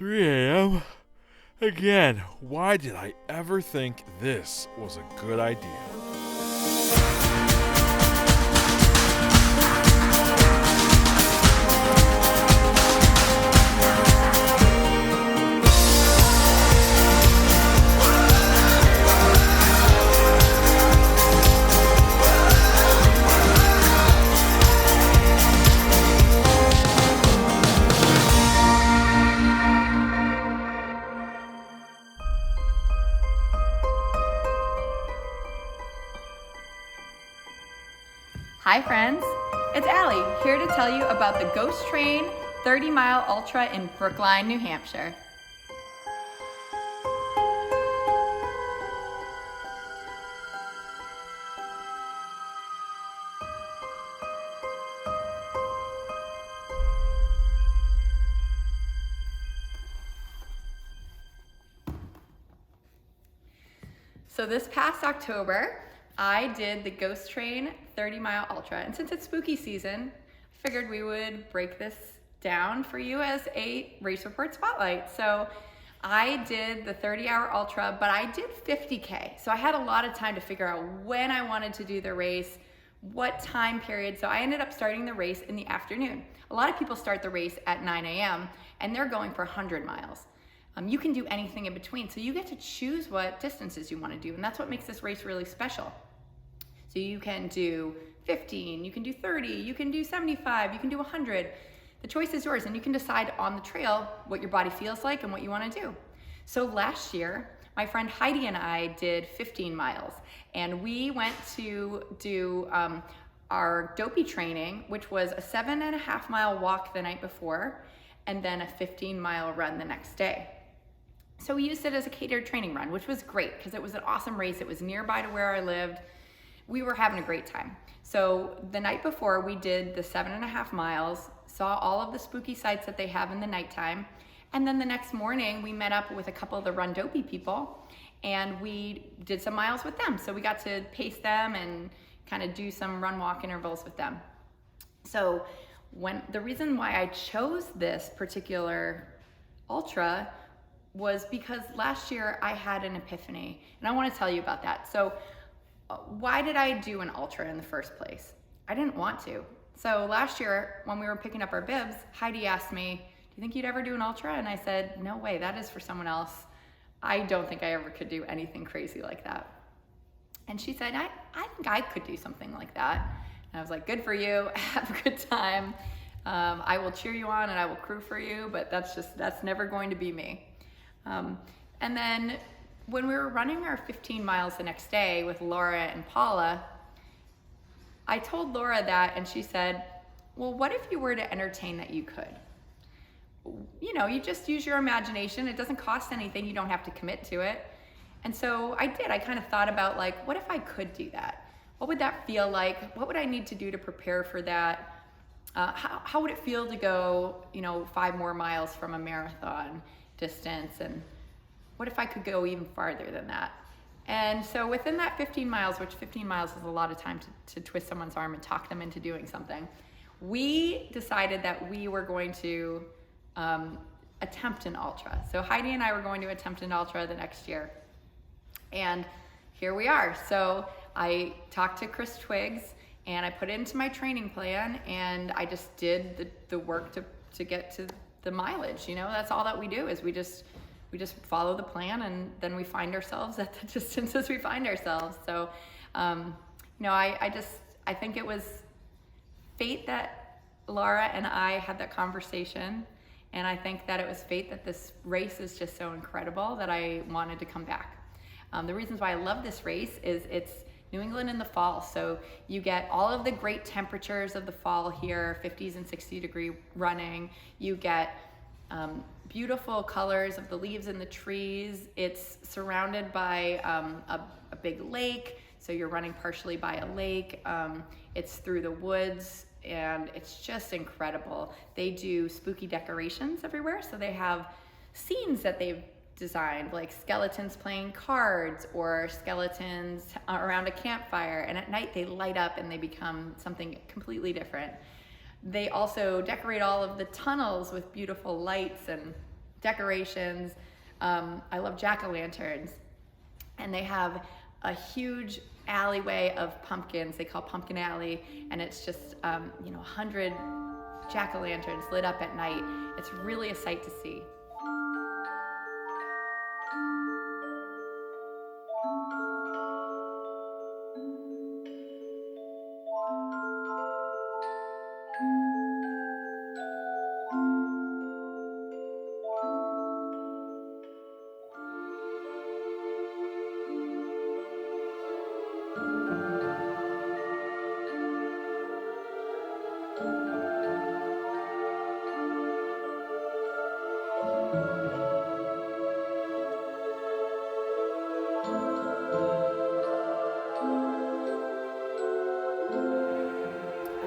3 a.m. Again, why did I ever think this was a good idea? Hi friends, it's Allie, here to tell you about the Ghost Train 30-mile Ultra in Brookline, New Hampshire. So this past October, I did the Ghost Train 30-mile Ultra, and since it's spooky season, I figured we would break this down for you as a race report spotlight. So I did the 30-hour Ultra, but I did 50K. So I had a lot of time to figure out when I wanted to do the race, what time period. So I ended up starting the race in the afternoon. A lot of people start the race at 9 a.m. and they're going for 100 miles. You can do anything in between, so you get to choose what distances you want to do, and that's what makes this race really special. So you can do 15, you can do 30, you can do 75, you can do 100. The choice is yours, and you can decide on the trail what your body feels like and what you want to do. So last year, my friend Heidi and I did 15 miles, and we went to do our dopey training, which was a 7.5-mile walk the night before, and then a 15-mile run the next day. So we used it as a catered training run, which was great because it was an awesome race. It was nearby to where I lived. We were having a great time. So the night before, we did the 7.5 miles, saw all of the spooky sights that they have in the nighttime. And then the next morning, we met up with a couple of the Run Dopey people, and we did some miles with them. So we got to pace them and kind of do some run walk intervals with them. So the reason why I chose this particular Ultra was because last year I had an epiphany, and I want to tell you about that. So why did I do an Ultra in the first place? I didn't want to. So last year when we were picking up our bibs, Heidi asked me, do you think you'd ever do an Ultra? And I said, no way, that is for someone else. I don't think I ever could do anything crazy like that. And she said, I think I could do something like that. And I was like, good for you, have a good time. I will cheer you on and I will crew for you, but that's never going to be me. And then when we were running our 15 miles the next day with Laura and Paula, I told Laura that, and she said, well, what if you were to entertain that you could? You know, you just use your imagination. It doesn't cost anything. You don't have to commit to it. And so I did. I kind of thought about, like, what if I could do that? What would that feel like? What would I need to do to prepare for that? How would it feel to go, 5 more miles from a marathon distance? And what if I could go even farther than that? And so within that 15 miles, which 15 miles is a lot of time to twist someone's arm and talk them into doing something, we decided that we were going to attempt an Ultra. So Heidi and I were going to attempt an Ultra the next year. And here we are. So I talked to Chris Twiggs and I put it into my training plan, and I just did the work to get to the mileage. That's all that we do, is we just follow the plan, and then we find ourselves at the distances we find ourselves. So, I think it was fate that Laura and I had that conversation, and I think that it was fate that this race is just so incredible that I wanted to come back. The reasons why I love this race is it's New England in the fall, so you get all of the great temperatures of the fall here, 50s and 60-degree running. You get beautiful colors of the leaves in the trees. It's surrounded by a big lake, so you're running partially by a lake. It's through the woods, and it's just incredible. They do spooky decorations everywhere, so they have scenes that they've designed, like skeletons playing cards or skeletons around a campfire, and at night they light up and they become something completely different. They also decorate all of the tunnels with beautiful lights, and decorations. I love jack-o'-lanterns. And they have a huge alleyway of pumpkins. They call Pumpkin Alley. And it's just, 100 jack-o'-lanterns lit up at night. It's really a sight to see.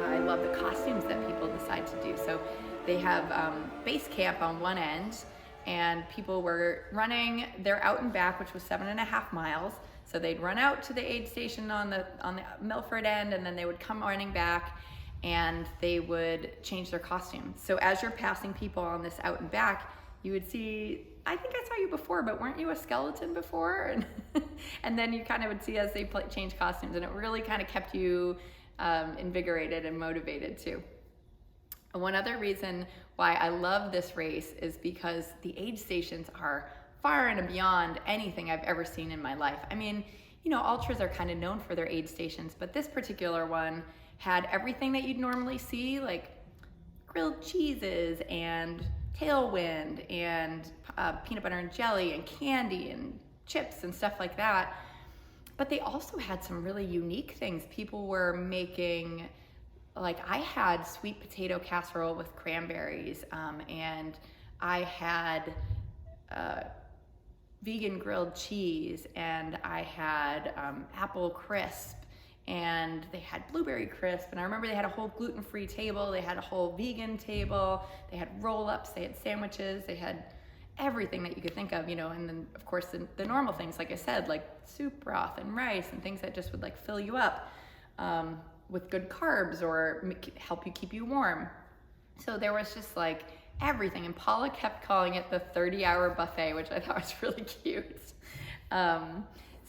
I love the costumes that people decide to do. So they have base camp on one end, and people were running their out and back, which was 7.5 miles. So they'd run out to the aid station on the Milford end, and then they would come running back, and they would change their costume. So as you're passing people on this out and back, you would see, I think I saw you before, but weren't you a skeleton before? And, and then you kind of would see as they change costumes, and it really kind of kept you invigorated and motivated too. One other reason why I love this race is because the aid stations are far and beyond anything I've ever seen in my life. I mean, ultras are kind of known for their aid stations, but this particular one had everything that you'd normally see, like grilled cheeses and tailwind and peanut butter and jelly and candy and chips and stuff like that. But they also had some really unique things. People were making, like I had sweet potato casserole with cranberries, and I had vegan grilled cheese, and I had apple crisp, and they had blueberry crisp, and I remember they had a whole gluten-free table, they had a whole vegan table, they had roll-ups, they had sandwiches, they had everything that you could think of, and then of course the normal things, like I said, like soup broth and rice and things that just would like fill you up with good carbs or help you keep you warm. So there was just like everything, and Paula kept calling it the 30-hour buffet, which I thought was really cute.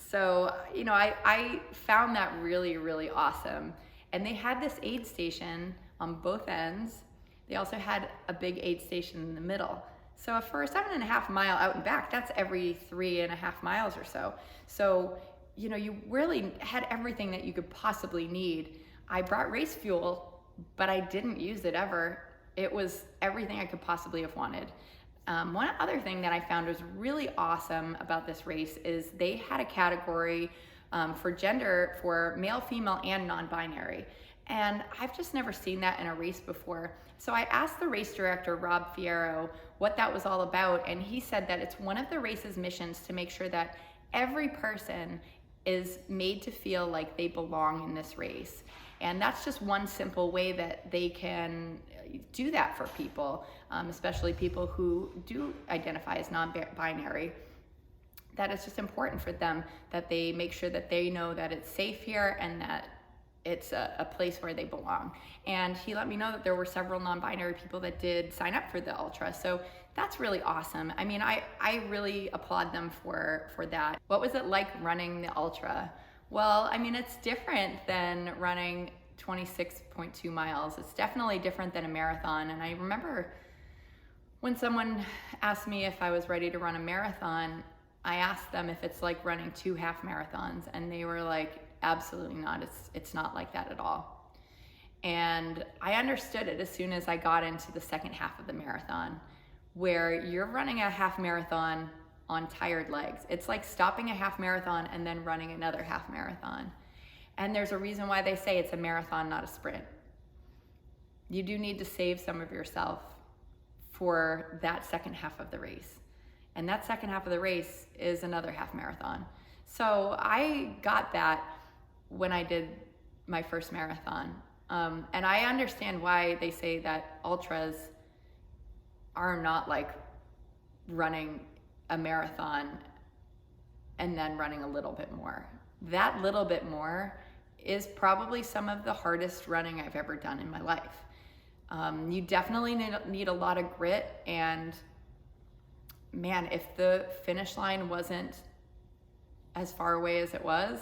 So I found that really, really awesome. And they had this aid station on both ends. They also had a big aid station in the middle. So for a 7.5 mile out and back, that's every 3.5 miles or so. So, you really had everything that you could possibly need. I brought race fuel, but I didn't use it ever. It was everything I could possibly have wanted. One other thing that I found was really awesome about this race is they had a category for gender for male, female, and non-binary. And I've just never seen that in a race before. So I asked the race director, Rob Fierro, what that was all about. And he said that it's one of the race's missions to make sure that every person is made to feel like they belong in this race. And that's just one simple way that they can do that for people, especially people who do identify as non-binary. That it's just important for them that they make sure that they know that it's safe here and that it's a place where they belong. And he let me know that there were several non-binary people that did sign up for the Ultra. So that's really awesome. I mean, I really applaud them for that. What was it like running the Ultra? Well, I mean, it's different than running 26.2 miles. It's definitely different than a marathon. And I remember when someone asked me if I was ready to run a marathon, I asked them if it's like running 2 half marathons, and they were like, absolutely not. It's not like that at all. And I understood it as soon as I got into the second half of the marathon, where you're running a half marathon on tired legs. It's like stopping a half marathon and then running another half marathon. And there's a reason why they say it's a marathon, not a sprint. You do need to save some of yourself for that second half of the race. And that second half of the race is another half marathon. So I got that when I did my first marathon. And I understand why they say that ultras are not like running a marathon and then running a little bit more. That little bit more is probably some of the hardest running I've ever done in my life. You definitely need a lot of grit and man, if the finish line wasn't as far away as it was,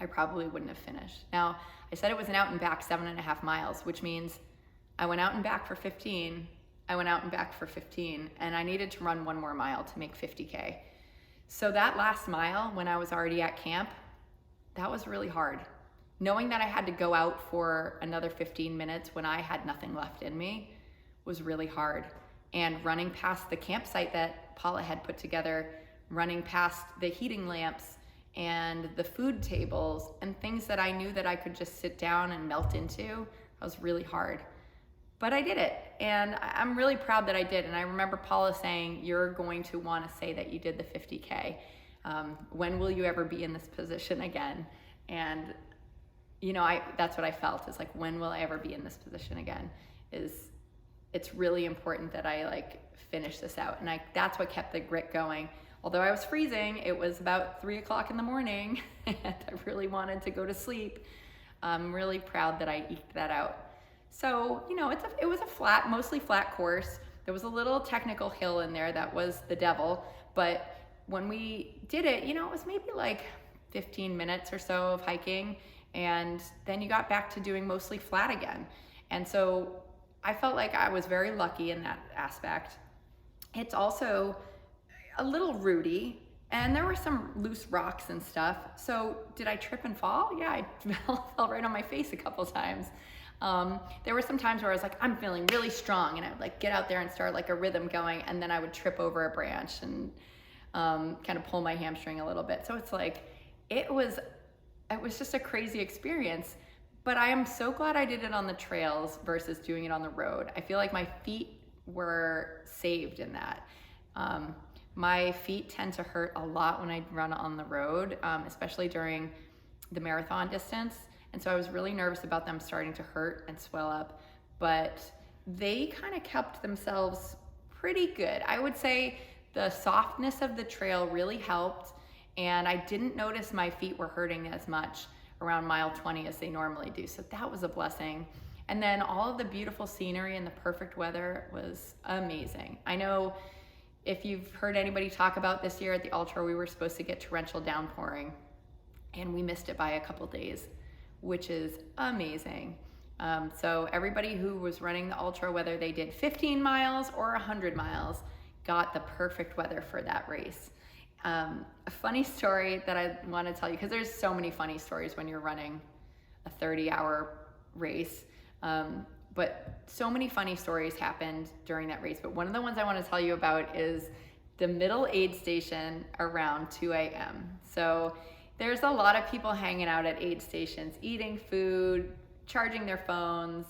I probably wouldn't have finished. Now, I said it was an out and back 7.5 miles, which means I went out and back for 15, I went out and back for 15, and I needed to run 1 more mile to make 50K. So that last mile, when I was already at camp, that was really hard. Knowing that I had to go out for another 15 minutes when I had nothing left in me was really hard. And running past the campsite that Paula had put together, running past the heating lamps and the food tables and things that I knew that I could just sit down and melt into, that was really hard. But I did it, and I'm really proud that I did. And I remember Paula saying, you're going to want to say that you did the 50K. When will you ever be in this position again? And you know, that's what I felt, is like, when will I ever be in this position again? It's really important that I like finish this out. And that's what kept the grit going. Although I was freezing, it was about 3 o'clock in the morning and I really wanted to go to sleep. I'm really proud that I eked that out. So, you know, it was a mostly flat course. There was a little technical hill in there that was the devil, but when we did it, you know, it was maybe like 15 minutes or so of hiking, and then you got back to doing mostly flat again. And so I felt like I was very lucky in that aspect. It's also a little rooty, and there were some loose rocks and stuff. So did I trip and fall? Yeah, I fell right on my face a couple times. There were some times where I was like, I'm feeling really strong, and I would like get out there and start like a rhythm going, and then I would trip over a branch and kind of pull my hamstring a little bit. So it's like, it was just a crazy experience, but I am so glad I did it on the trails versus doing it on the road. I feel like my feet were saved in that. My feet tend to hurt a lot when I run on the road, especially during the marathon distance. And so I was really nervous about them starting to hurt and swell up, but they kind of kept themselves pretty good. I would say the softness of the trail really helped, and I didn't notice my feet were hurting as much around mile 20 as they normally do. So that was a blessing. And then all of the beautiful scenery and the perfect weather was amazing. I know if you've heard anybody talk about this year at the Ultra, we were supposed to get torrential downpouring, and we missed it by a couple days, which is amazing. So everybody who was running the Ultra, whether they did 15 miles or 100 miles, got the perfect weather for that race. A funny story that I want to tell you, because there's so many funny stories when you're running a 30-hour race, but so many funny stories happened during that race. But one of the ones I want to tell you about is the middle aid station around 2 a.m. So there's a lot of people hanging out at aid stations, eating food, charging their phones,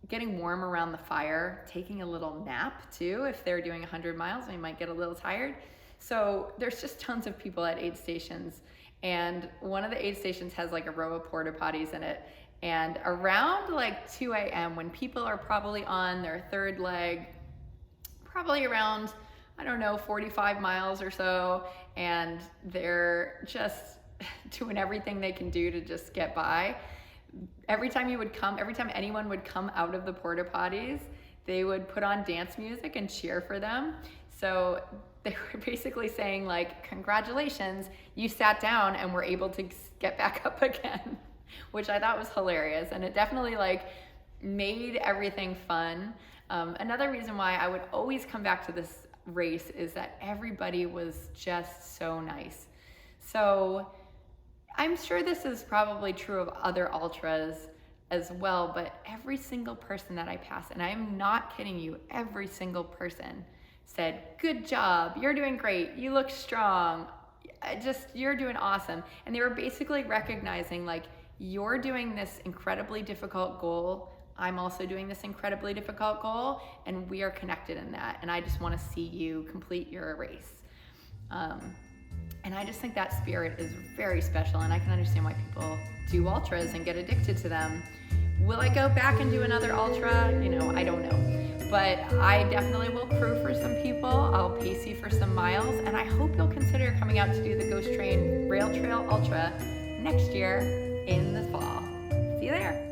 getting warm around the fire, taking a little nap too. If they're doing 100 miles, they might get a little tired. So there's just tons of people at aid stations. And one of the aid stations has like a row of porta potties in it. And around like 2 a.m., when people are probably on their third leg, probably around, I don't know, 45 miles or so, and they're just doing everything they can do to just get by. Every time anyone would come out of the porta potties, they would put on dance music and cheer for them. So they were basically saying like, congratulations, you sat down and were able to get back up again, which I thought was hilarious. And it definitely like made everything fun. Another reason why I would always come back to this race is that everybody was just so nice. So I'm sure this is probably true of other ultras as well, but every single person that I passed, and I'm not kidding you, every single person said, good job, you're doing great, you look strong, you're doing awesome. And they were basically recognizing like, you're doing this incredibly difficult goal, I'm also doing this incredibly difficult goal, and we are connected in that. And I just want to see you complete your race. And I just think that spirit is very special, and I can understand why people do ultras and get addicted to them. Will I go back and do another ultra? You know, I don't know. But I definitely will crew for some people. I'll pace you for some miles, and I hope you'll consider coming out to do the Ghost Train Rail Trail Ultra next year in the fall. See you there.